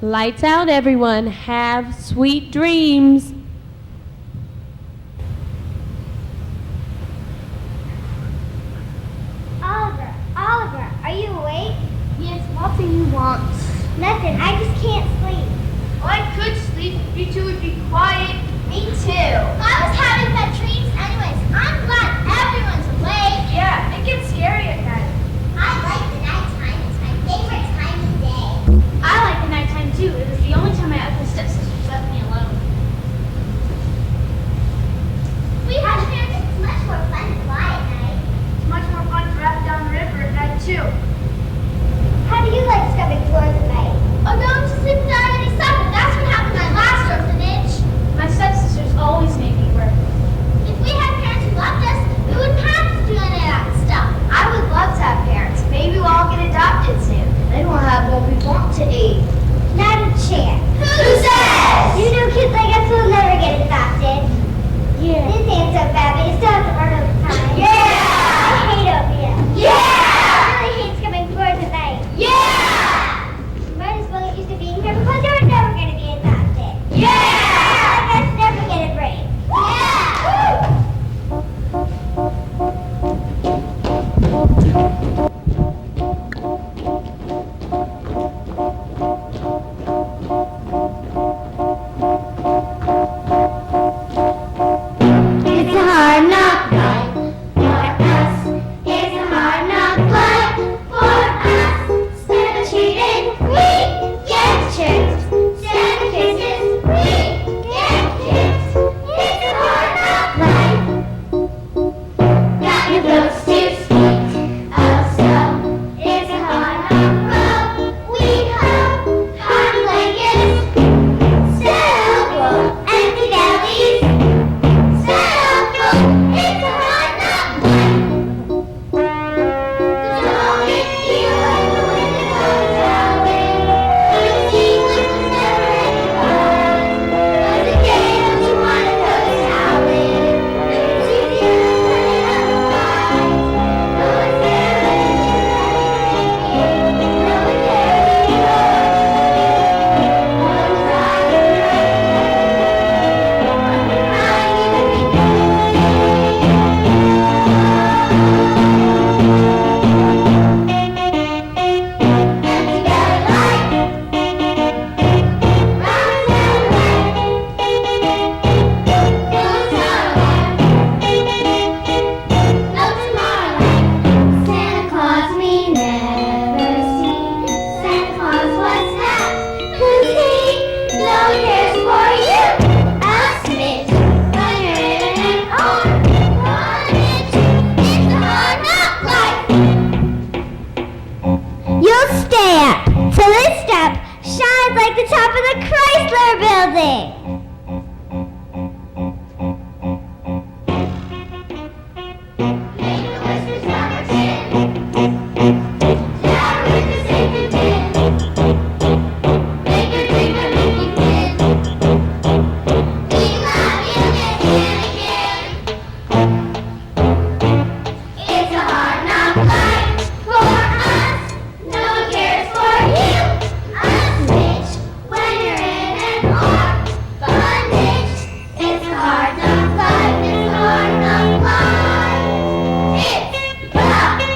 Lights out, everyone. Have sweet dreams. Oliver, are you awake? Yes, what do you want? Nothing, I just can't sleep. Oh, I could sleep if you two would be quiet. Me too. I was having bad dreams anyways. I'm glad everyone's awake. Yeah, it gets scary at night. I like the nighttime. It's my favorite time of day. I like the nighttime too. It was the only time my ugly stepsisters left me alone. We have parents. It's much more fun to fly at night. It's much more fun to rap down the river at night too. How do you like scrubbing floors at night? Or going to sleep without any supper? That's what happened at my last orphanage. My stepsisters always made me work. If we had parents who loved us, we wouldn't have to do any of that stuff. I would love to have parents. Maybe we'll all get adopted soon. Then we'll have what we want to eat. Not a chance. Who says? You know kids like us will never get adopted. Yeah. This ain't so bad, but you still have to work all the time. Yeah! I hate opium. Yeah! I really hate scrubbing floors at night. Yeah! Might as well get used to being here because you're never going to be adopted. Yeah! Like us never get a break. It's a hard knock life for us. It's a hard knock life for us. Instead of cheating, we get chips. Instead of kisses, we get kicked. It's a hard knock life. Got your books to speak of snow. It's a hard knock road. We hope hard blankets. Cell empty bellies. It's a hard knock life. The dog is here when the wind goes howling. The sea was never any fun. Was a game that you wanted goes howling. It's easier than turning on the lights. No one's there when you're thinking. No one cares if you're no one's right or Santa Claus we never see. Santa Claus was that? Who's he? No one cares for you. A smidge when you're in an orphanage. It's a hard knock life. You'll stare till this step shines like the top of the Chrysler Building. Make the whispers on our chin. Shower with the sacred tin. Make your dream a Mickey pin. We love you, Miss Hannigan. It's a hard knock life for us. No one cares for you. A smidge when you're in an orphanage. It's a hard knock life. It's a hard knock life. It's a hard knock life.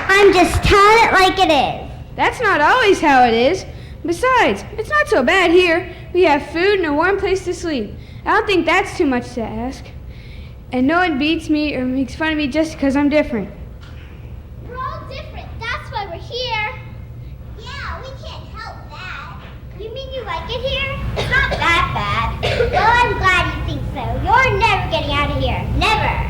I'm just telling it like it is. That's not always how it is. Besides, it's not so bad here. We have food and a warm place to sleep. I don't think that's too much to ask. And no one beats me or makes fun of me just because I'm different. We're all different. That's why we're here. Yeah, we can't help that. You mean you like it here? It's not that bad. Well, I'm glad you think so. You're never getting out of here. Never.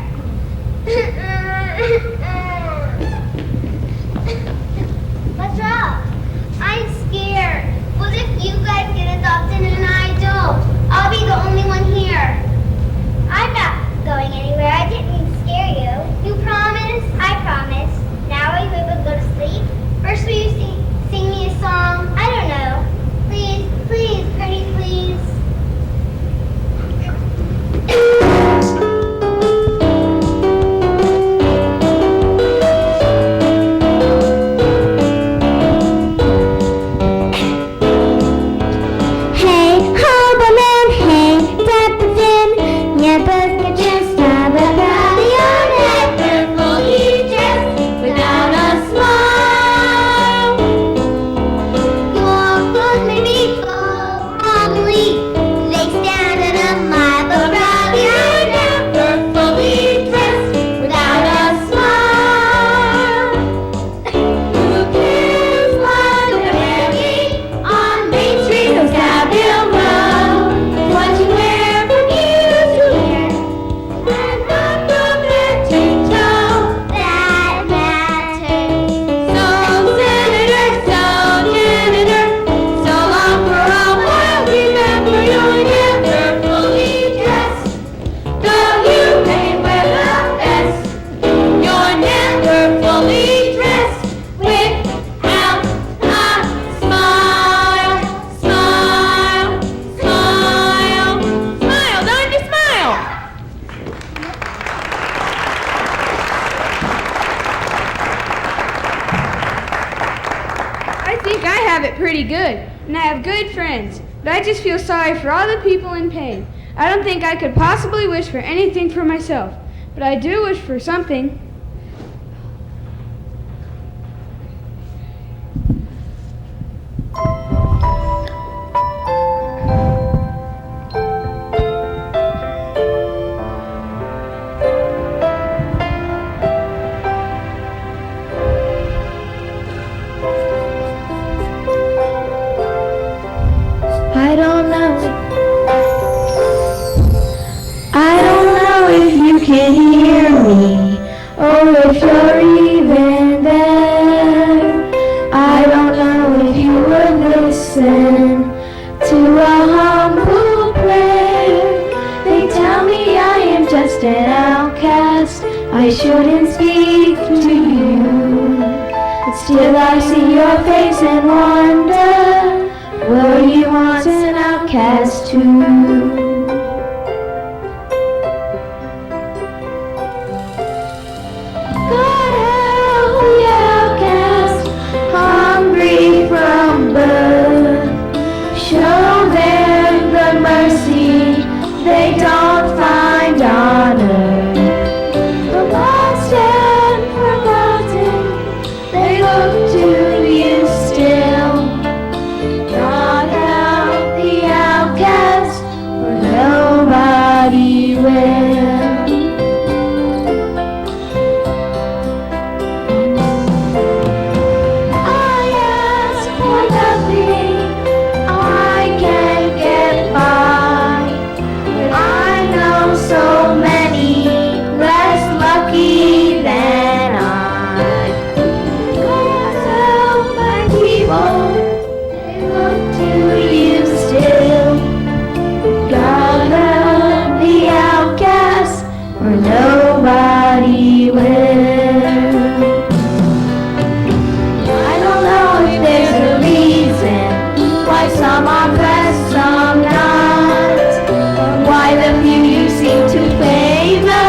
What's wrong? I'm scared. What if you guys get adopted and I don't? I'll be the only one here. I'm not going anywhere. I didn't mean to scare you. You promise? I promise. Now are you able to go to sleep? First will you sing me a song? I don't know. Please, please, friends, but I just feel sorry for all the people in pain. I don't think I could possibly wish for anything for myself, but I do wish for something. Can hear me, or if you're even there. I don't know if you would listen to a humble prayer. They tell me I am just an outcast, I shouldn't speak to you, but still I see your face and wonder, were you once an outcast too? Show them the mercy they don't find on earth. The lost and forgotten, they look to you still. God help the outcast, for nobody will. Nobody will. I don't know if there's a reason why some are blessed, some not, why the few you seem to favor.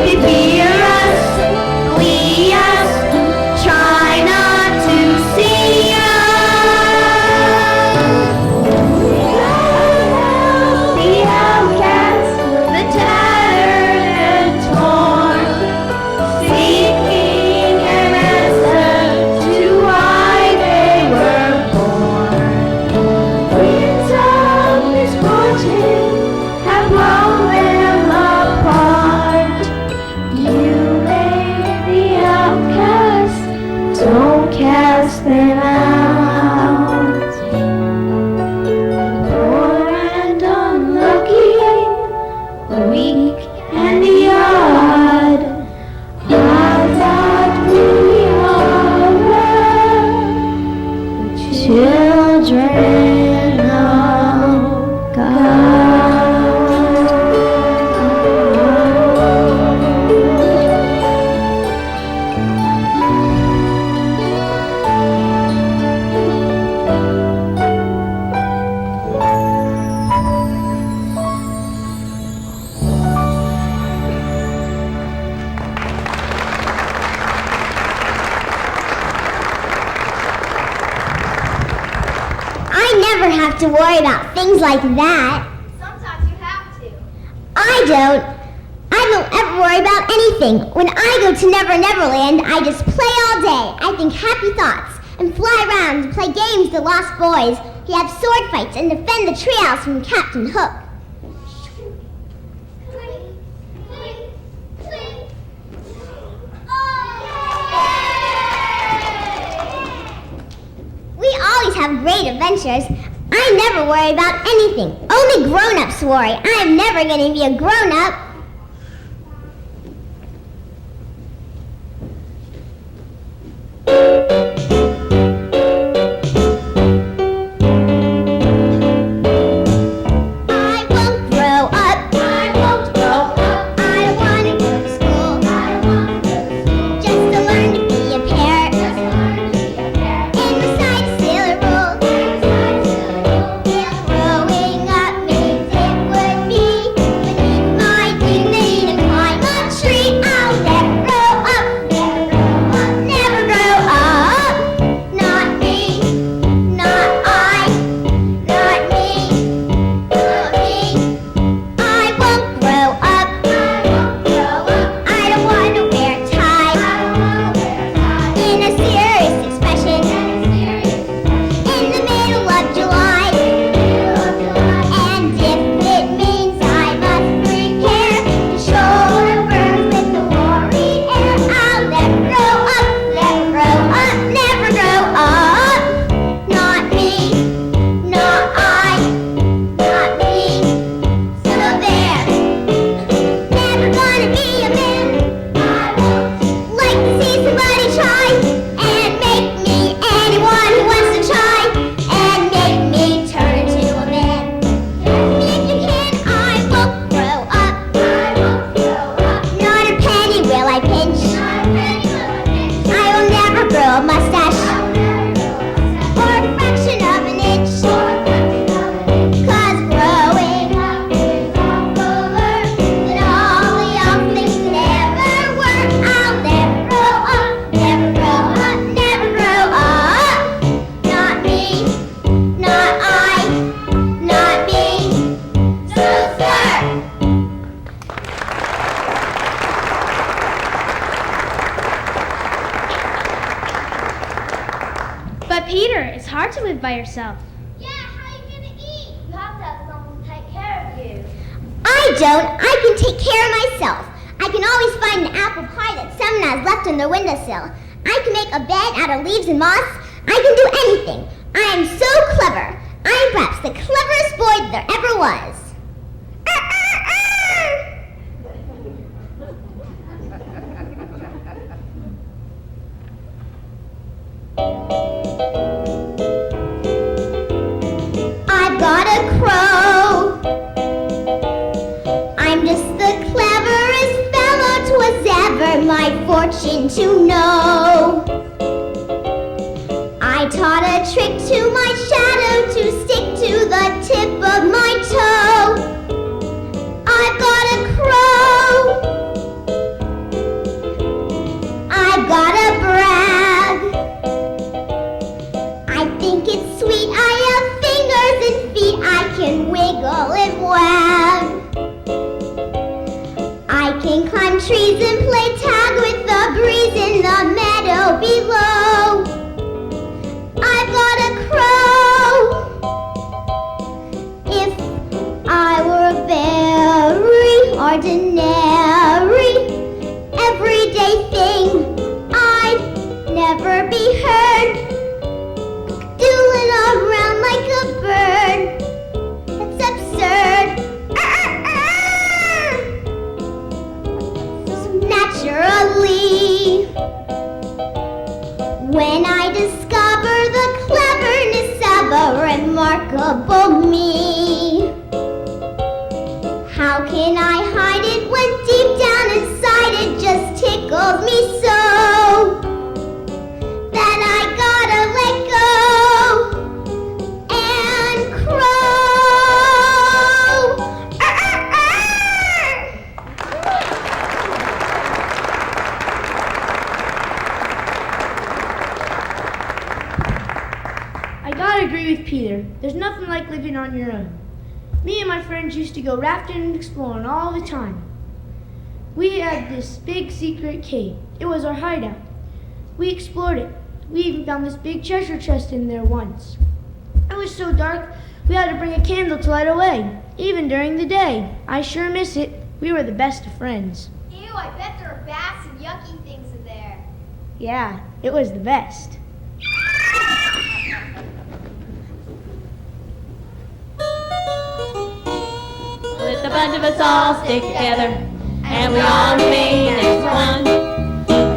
If hear us, we us, try not to see the outcast, the tattered and torn, seeking an answer to why they were born. Winds of misfortune have blown them apart. You made the outcast, don't cast them out. Poor and unlucky, the weak and the odd, I thought we all were the children of God. I never have to worry about things like that. Sometimes you have to. I don't. I don't ever worry about anything. When I go to Never Neverland, I just play all day. I think happy thoughts and fly around and play games with the Lost Boys. We have sword fights and defend the treehouse from Captain Hook. We always have great adventures. I never worry about anything. Only grown-ups worry. I'm never going to be a grown-up. I won't grow up. I won't grow up. I don't want to go to school. I don't want to go to school. Just to learn to be a parrot. Just to learn to be a parrot. And beside a sailor rule. If growing up means it would be beneath my hard to live by yourself. Yeah, how are you gonna eat? You have to have someone to take care of you. I don't. I can take care of myself. I can always find an apple pie that someone has left on their windowsill. I can make a bed out of leaves and moss. I can do anything. I am so clever. I am perhaps the cleverest boy there ever was. I've got a crow. I'm just the cleverest fellow 'twas ever my fortune to know. I taught a trick to my shadow to stick to the tip of my toe. I've got a crow. I've got a brag. I think it's sweet. I have fingers and feet. I can wiggle and wag. I can climb trees and play tag with the breeze in the meadow below. I've got a crow. If I were a very ordinary, everyday thing, I'd never be heard doodling around like a bird. It's absurd. Naturally, when I discover the cleverness of a remarkable me, how can I hide it when deep down inside it just tickles me so that I gotta let go and crow? I gotta agree with Peter. There's nothing like living on your own. Me and my friends used to go rafting and exploring all the time. We had this big secret cave. It was our hideout. We explored it. We even found this big treasure chest in there once. It was so dark, we had to bring a candle to light away, even during the day. I sure miss it. We were the best of friends. Ew, I bet there are bats and yucky things in there. Yeah, it was the best. Let the bunch of us all stick together, and we all remain as one.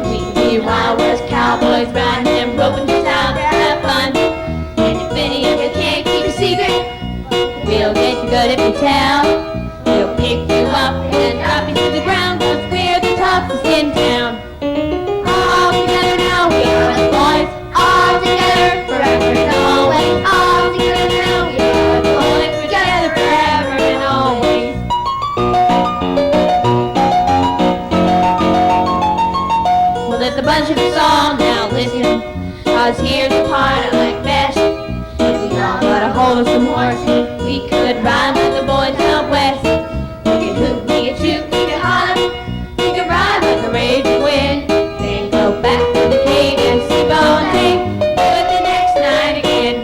We can be Wild West cowboys riding them roping just out to have fun. And if any of you can't keep a secret, we'll get you good if you tell. We'll pick you up and drop you to the ground, 'cause we're the toughest in town. All together now, we are the boys. All together, forever and always. All together now, we are the boys. We're together forever and always. Well, let the bunch of us all now listen, 'cause here's the part I like best. If we all got a hold of some horses, we could ride like the boys out west. We could hoot, we could shoot, we could holler, we could ride like a raging wind. Then go back to the cave and sleep all day, do it the next night again.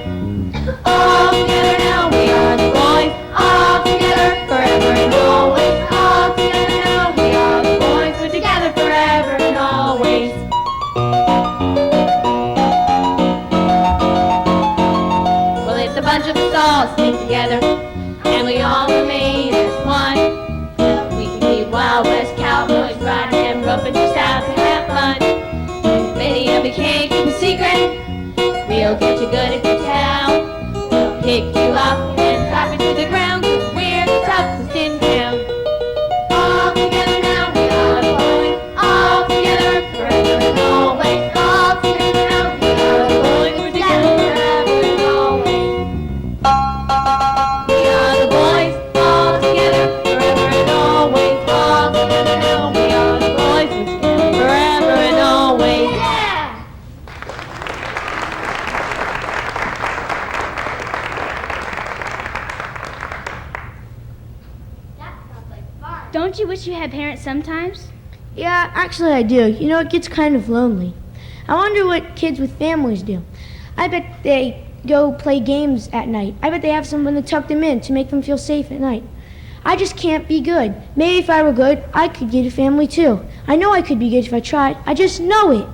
All together now, we are the boys. All together, forever and always. All together now, we are the boys. We're together forever and always. Well, if the bunch of us all stick together, and we all remain as one, we can be Wild West cowboys riding and roping just out to have fun. If any of you can't keep a secret, we'll get you good if you tell. We'll pick you up and drop you to the ground, 'cause we're the toughest in town. All together now, we are the boys. All together, forever and always. All together now, we are the boys. We're together forever and always. We are the boys. All together, forever and always. All together now, we are the boys. We're together forever and always. Yeah! That sounds like fun. Don't you wish you had parents sometimes? Yeah, actually I do. You know, it gets kind of lonely. I wonder what kids with families do. I bet they go play games at night. I bet they have someone to tuck them in to make them feel safe at night. I just can't be good. Maybe if I were good, I could get a family too. I know I could be good if I tried. I just know it.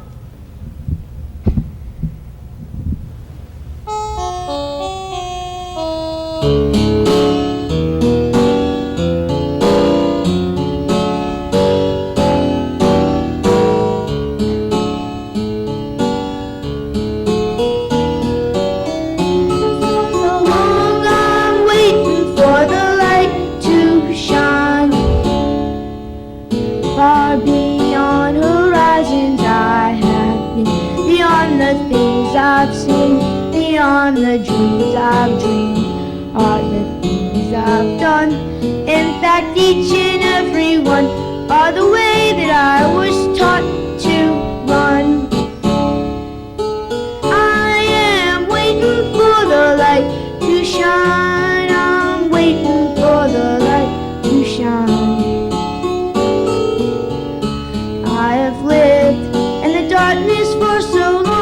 I've seen, beyond the dreams I've dreamed, are the things I've done. In fact, each and every one are the way that I was taught to run. I am waiting for the light to shine. I'm waiting for the light to shine. I have lived in the darkness for so long.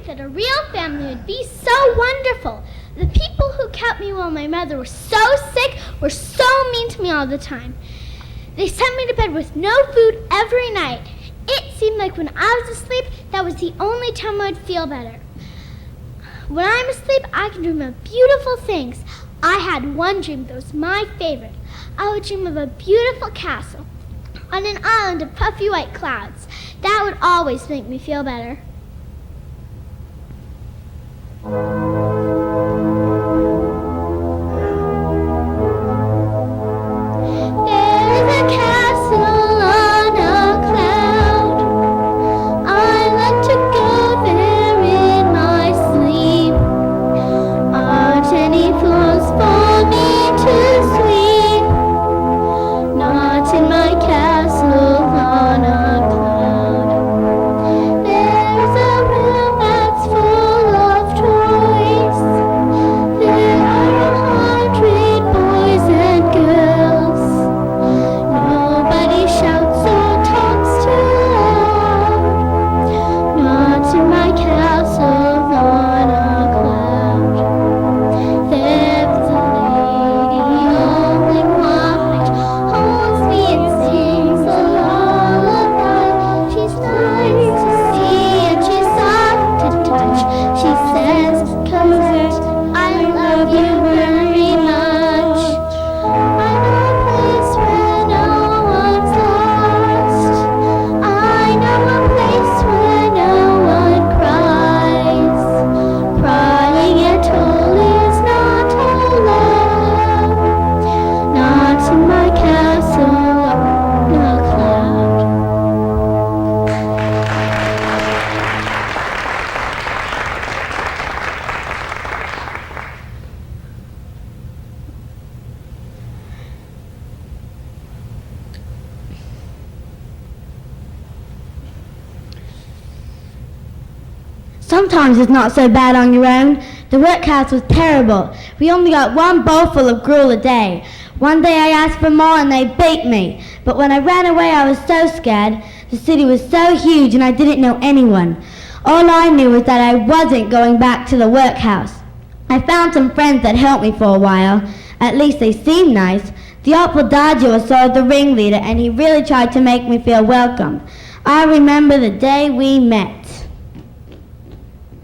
That a real family would be so wonderful. The people who kept me while my mother was so sick were so mean to me all the time. They sent me to bed with no food every night. It seemed like when I was asleep, that was the only time I would feel better. When I'm asleep, I can dream of beautiful things. I had one dream that was my favorite. I would dream of a beautiful castle on an island of puffy white clouds. That would always make me feel better. Sometimes it's not so bad on your own. The workhouse was terrible. We only got one bowlful of gruel a day. One day I asked for more and they beat me. But when I ran away I was so scared. The city was so huge and I didn't know anyone. All I knew was that I wasn't going back to the workhouse. I found some friends that helped me for a while. At least they seemed nice. The Artful Dodger was sort of the ringleader and he really tried to make me feel welcome. I remember the day we met.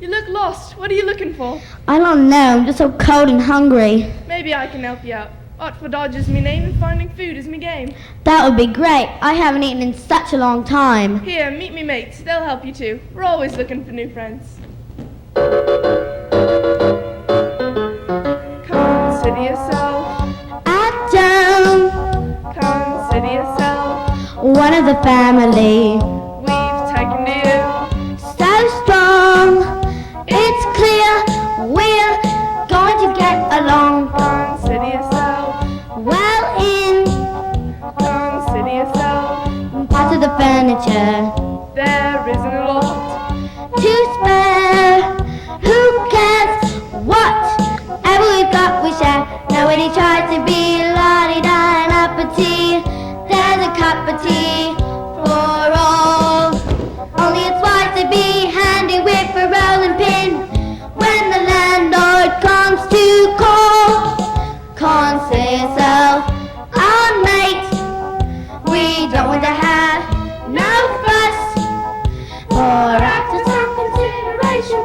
You look lost. What are you looking for? I don't know. I'm just so cold and hungry. Maybe I can help you out. Artful Dodger's me name and finding food is me game. That would be great. I haven't eaten in such a long time. Here, meet me mates. They'll help you too. We're always looking for new friends. Come, sit yourself. I don't. Come, sit yourself. One of the family. We've taken to you. So strong. It's clear we're going to get along. Come, sit yourself. Well in. Come, sit yourself. Part of the furniture. There isn't a lot. To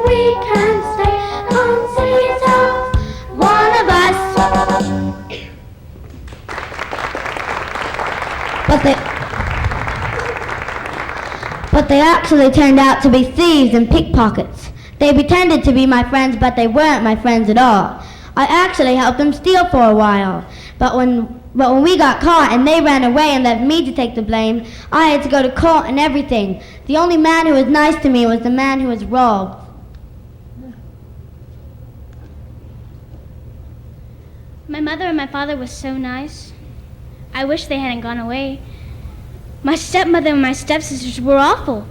we can stay on city top. One of us. But they actually turned out to be thieves and pickpockets. They pretended to be my friends, but they weren't my friends at all. I actually helped them steal for a while. But when we got caught and they ran away and left me to take the blame, I had to go to court and everything. The only man who was nice to me was the man who was robbed. My mother and my father was so nice. I wish they hadn't gone away. My stepmother and my stepsisters were awful.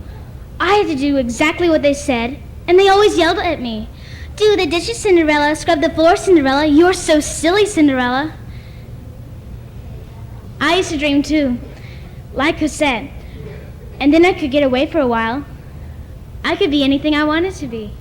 I had to do exactly what they said, and they always yelled at me. Do the dishes, Cinderella. Scrub the floor, Cinderella. You're so silly, Cinderella. I used to dream too, like Cosette. And then I could get away for a while. I could be anything I wanted to be.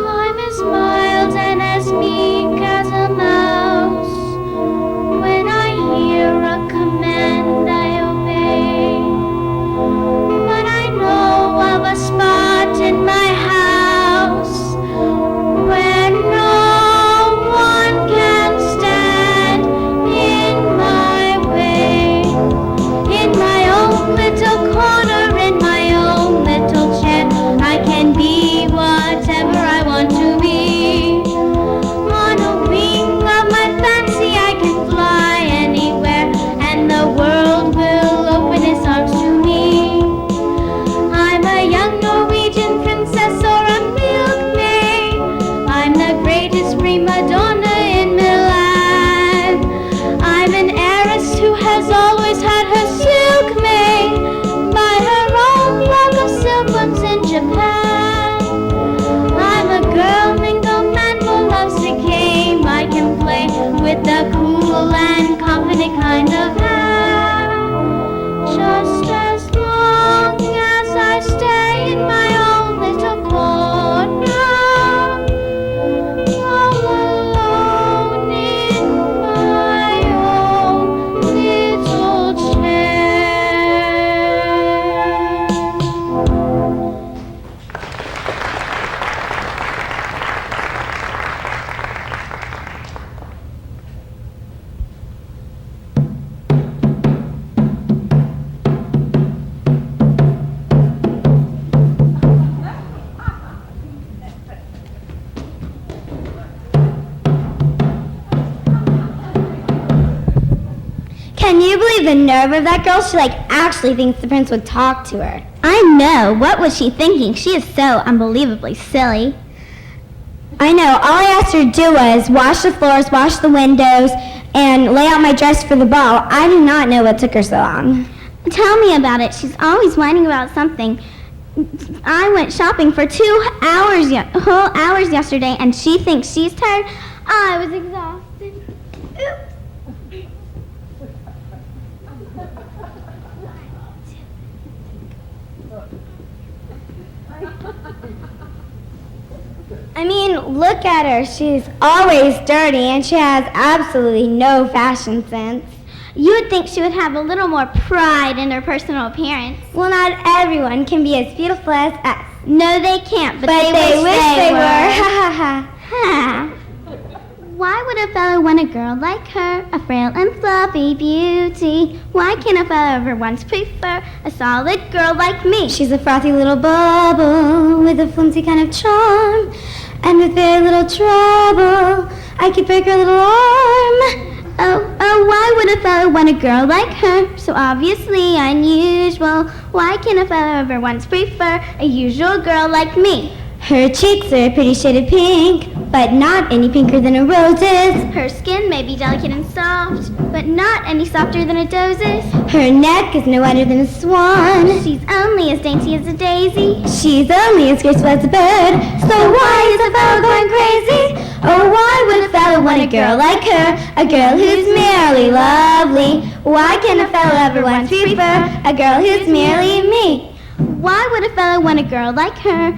I'm as mild and as meek as a mouse. When I hear a command, I obey. But I know of a spot in my house where no one can stand in my way. In my own little corner, in my own little chair, I can be whatever I want to be. On a wing of my fancy, I can fly anywhere, and the world will open its arms to me. I'm a young Norwegian princess or a milkmaid. I'm the greatest prima donna in Milan. I'm an heiress who has always had her silk made by her own flock of silkworms in Japan. I'm a girl mingle man who loves the game. I can play with the cool and confident kind of hand. Just as long as I stay in my own little corner, all alone in my own little chair. Can you believe the nerve of that girl? She actually thinks the prince would talk to her. I know. What was she thinking? She is so unbelievably silly. I know. All I asked her to do was wash the floors, wash the windows, and lay out my dress for the ball. I do not know what took her so long. Tell me about it. She's always whining about something. I went shopping for 2 hours, whole hours yesterday, and she thinks she's tired. I was exhausted. Oops. I mean, look at her. She's always dirty, and she has absolutely no fashion sense. You would think she would have a little more pride in her personal appearance. Well, not everyone can be as beautiful as us. No, they can't, but They wish they were. Ha ha ha. Ha. Why would a fellow want a girl like her, a frail and fluffy beauty? Why can't a fellow ever once prefer a solid girl like me? She's a frothy little bubble with a flimsy kind of charm. And with very little trouble, I could break her little arm. Oh, why would a fellow want a girl like her? So obviously unusual. Why can't a fellow ever once prefer a usual girl like me? Her cheeks are a pretty shade of pink, but not any pinker than a rose's. Her skin may be delicate and soft, but not any softer than a doze's. Her neck is no wider than a swan. She's only as dainty as a daisy. She's only as graceful as a bird. So why is a fellow going crazy? Oh, why would a fellow want a girl like her? A girl who's merely lovely. Why can a fellow ever once prefer a girl who's merely me? Why would a fellow want a girl like her?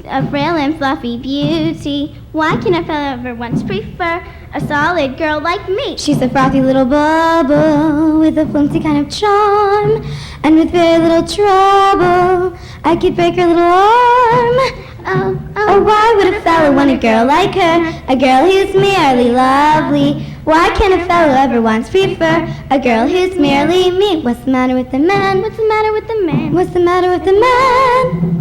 a frail and fluffy beauty. Why can a fellow ever once prefer a solid girl like me? She's a frothy little bubble with a flimsy kind of charm, and with very little trouble I could break her little arm. Oh, why would a fellow want a girl like her? A girl who's merely lovely. Why can a fellow ever once prefer a girl who's merely me? What's the matter with the man? What's the matter with the man? What's the matter with the man?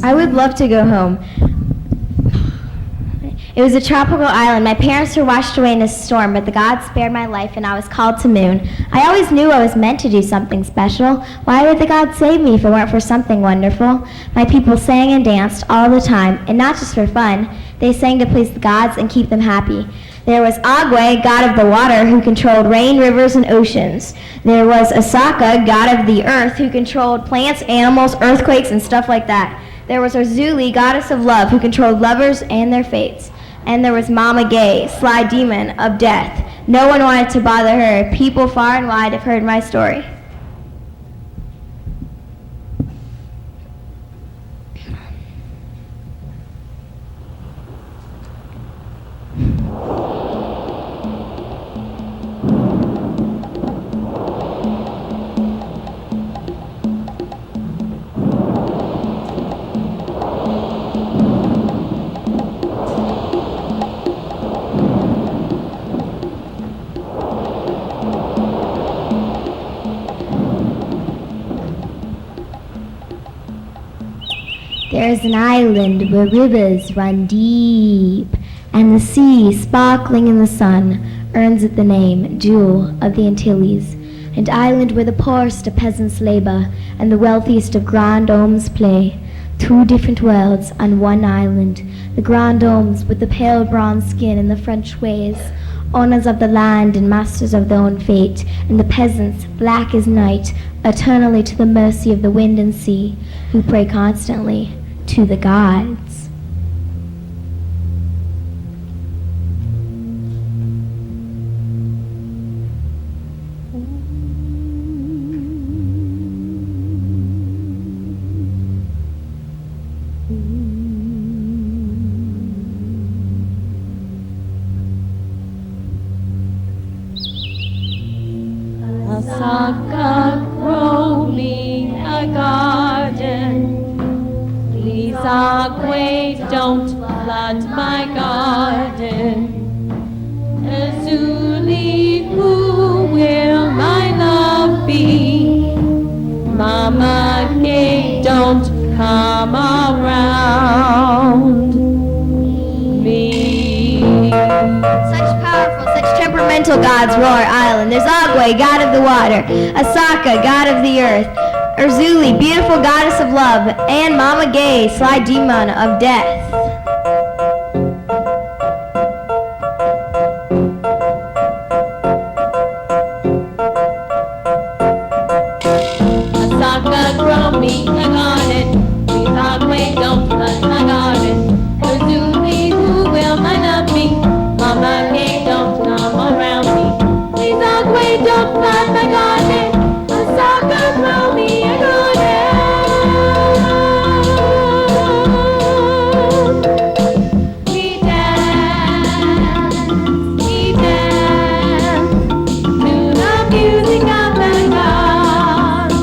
I would love to go home. It was a tropical island. My parents were washed away in a storm, but the gods spared my life and I was called to Moon. I always knew I was meant to do something special. Why would the gods save me if it weren't for something wonderful? My people sang and danced all the time, and not just for fun. They sang to please the gods and keep them happy. There was Agwe, god of the water, who controlled rain, rivers, and oceans. There was Asaka, god of the earth, who controlled plants, animals, earthquakes, and stuff like that. There was Orzuli, goddess of love, who controlled lovers and their fates. And there was Mama Gay, sly demon of death. No one wanted to bother her. People far and wide have heard my story. There is an island where rivers run deep, and the sea, sparkling in the sun, earns it the name Jewel of the Antilles, an island where the poorest of peasants labor and the wealthiest of grands-hommes play. Two different worlds on one island, the grands-hommes with the pale bronze skin and the French ways, owners of the land and masters of their own fate, and the peasants, black as night, eternally to the mercy of the wind and sea, who pray constantly to the gods. Asaka, grow me a garden. Please, Agwe, don't flood my garden. Azuli, who will my love be? Mama Gay, don't come around me. Such powerful, such temperamental gods rule our island. There's Agwe, god of the water, Asaka, god of the earth, Orzuli, beautiful goddess of love, and Mama Gay, sly demon of death. Asaka, grow me a garden. Please, Agwe, don't flood my garden. Azuli, who will my love be? Mama Gay, don't come around me. Please, Agwe, don't flood my garden. Asaka, grow me a garden. We dance to the music of the gods.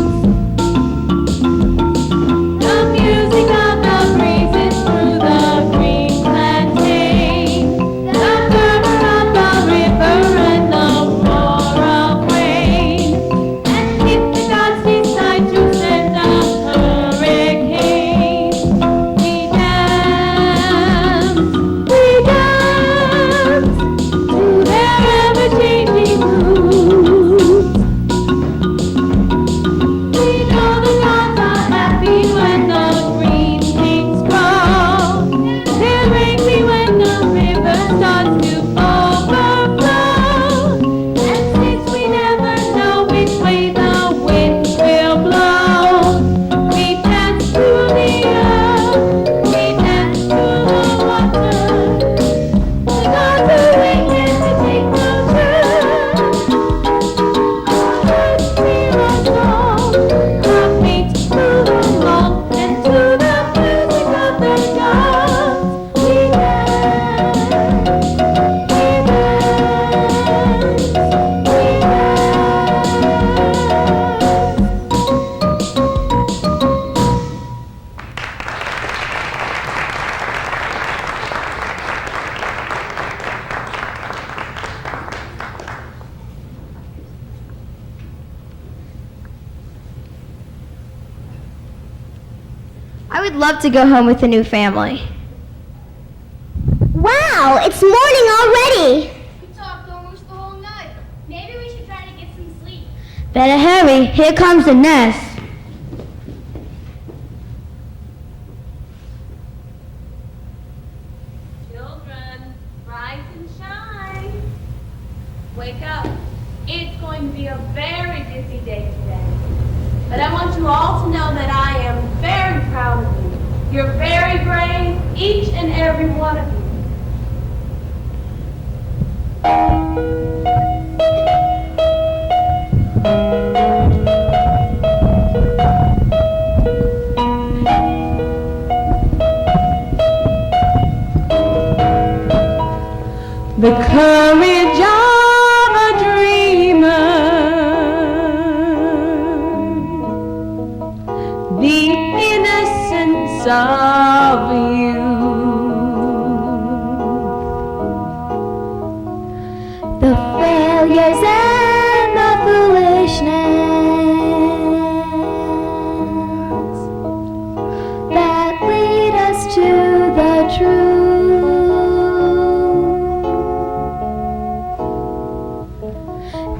I would love to go home with a new family. Wow, it's morning already. We talked almost the whole night. Maybe we should try to get some sleep. Better hurry, here comes the nurse. Children, rise and shine. Wake up. It's going to be a very busy day today. But I want you all to know that I am very proud of you. You're very brave, each and every one of you. The courage of a dreamer, the innocence of you, The failures and the foolishness that lead us to the truth.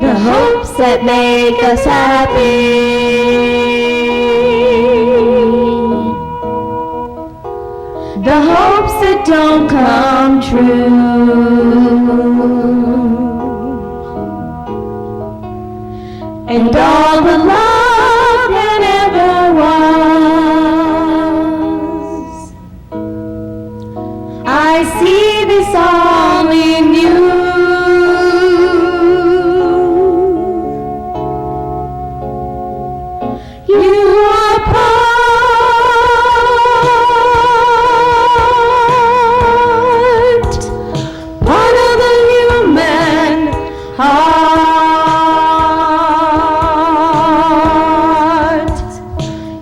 The hopes that make us happy. The hopes that don't come true. And all the love that ever was. I see this all in you. You are part of the human heart.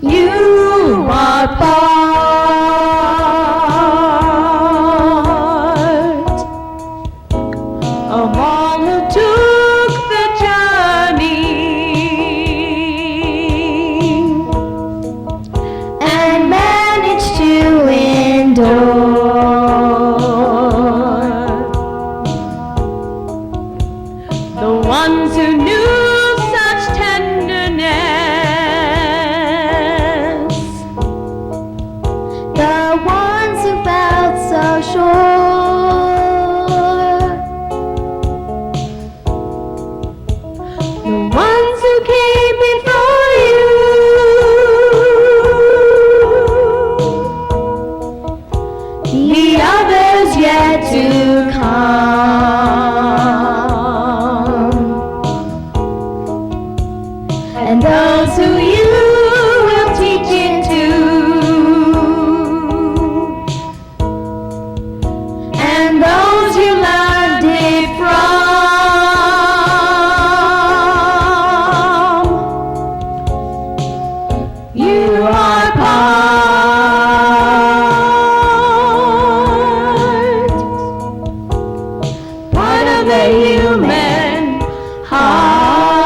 You are part of all who took the journey and managed to endure. The ones who knew such tenderness, the ones who felt so sure, the ones who came before you, the others yet to come, and those who you will teach it to, and those you learned it from. You are part of the human heart.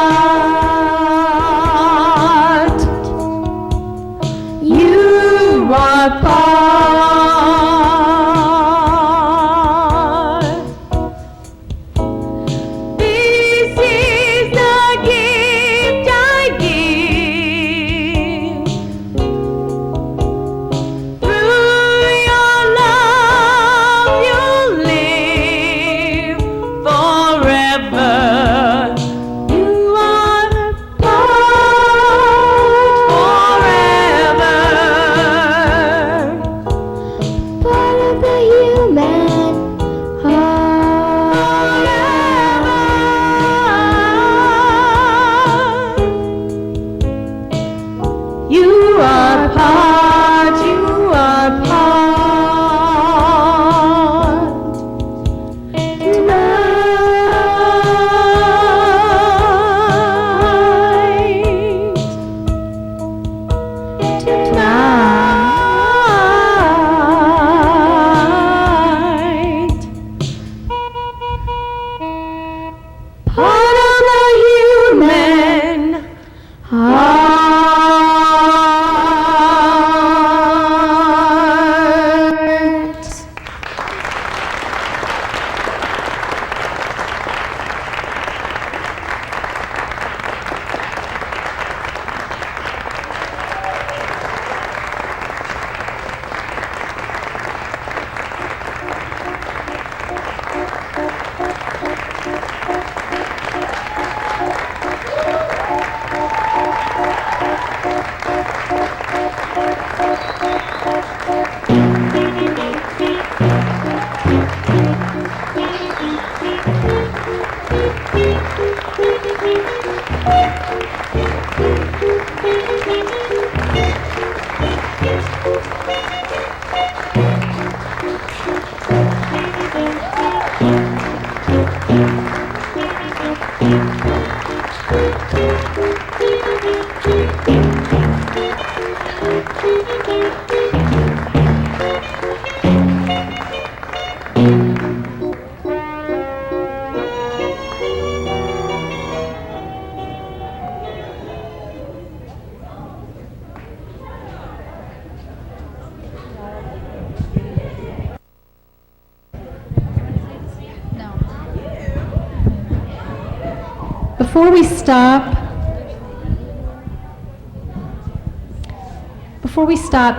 Before we stop,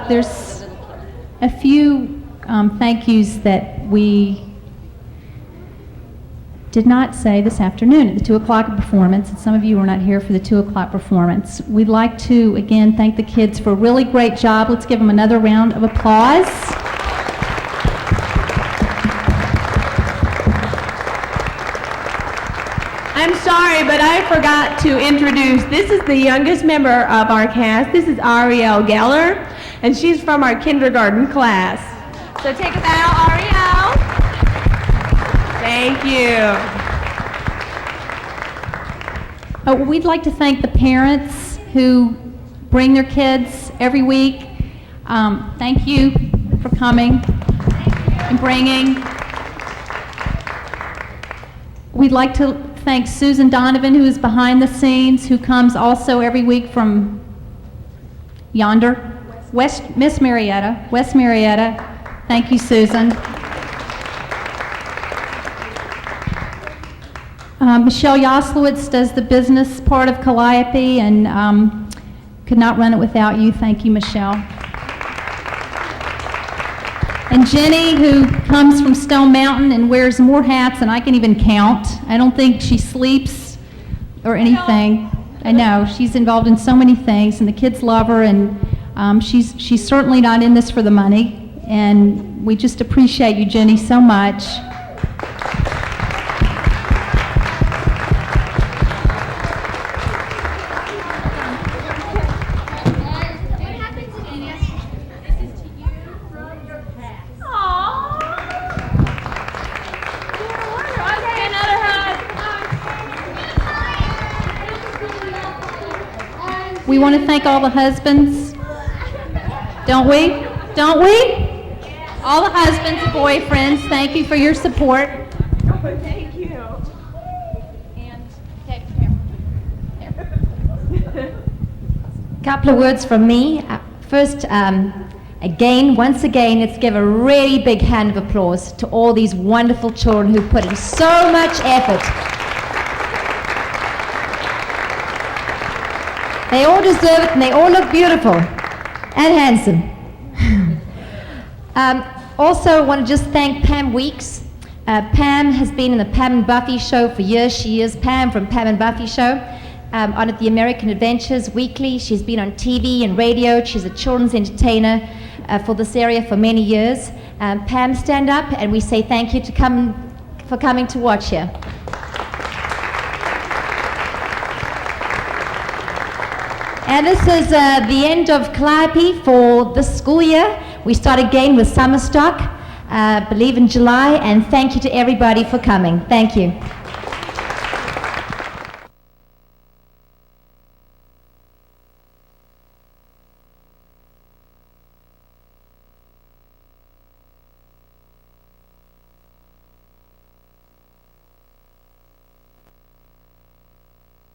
there's a few thank yous that we did not say this afternoon at the 2 o'clock performance, and some of you were not here for the 2 o'clock performance. We'd like to, again, thank the kids for a really great job. Let's give them another round of applause. I'm sorry, but I forgot to introduce, this is the youngest member of our cast. This is Ariel Geller, and she's from our kindergarten class. So take a bow, Ariel. Thank you. We'd like to thank the parents who bring their kids every week. Thank you for coming and bringing. We'd like to thank Susan Donovan, who is behind the scenes, who comes also every week from yonder, West Marietta. Thank you, Susan. Michelle Yoslowitz does the business part of Calliope, and could not run it without you. Thank you, Michelle. And Jenny, who comes from Stone Mountain and wears more hats than I can even count. I don't think she sleeps or anything. I know, she's involved in so many things, and the kids love her, and she's certainly not in this for the money. And we just appreciate you, Jenny, so much. We want to thank all the husbands, don't we? Don't we? All the husbands and boyfriends, thank you for your support. Thank you. And Couple of words from me. First, once again, let's give a really big hand of applause to all these wonderful children who put in so much effort. They all deserve it, and they all look beautiful and handsome. Also, I want to just thank Pam Weeks. Pam has been in the Pam and Buffy show for years. She is Pam from Pam and Buffy show. On at the American Adventures Weekly. She's been on TV and radio. She's a children's entertainer for this area for many years. Pam, stand up, and we say thank you for coming to watch here. And this is the end of Calliope for this school year. We start again with summer stock, I believe in July, and thank you to everybody for coming. Thank you.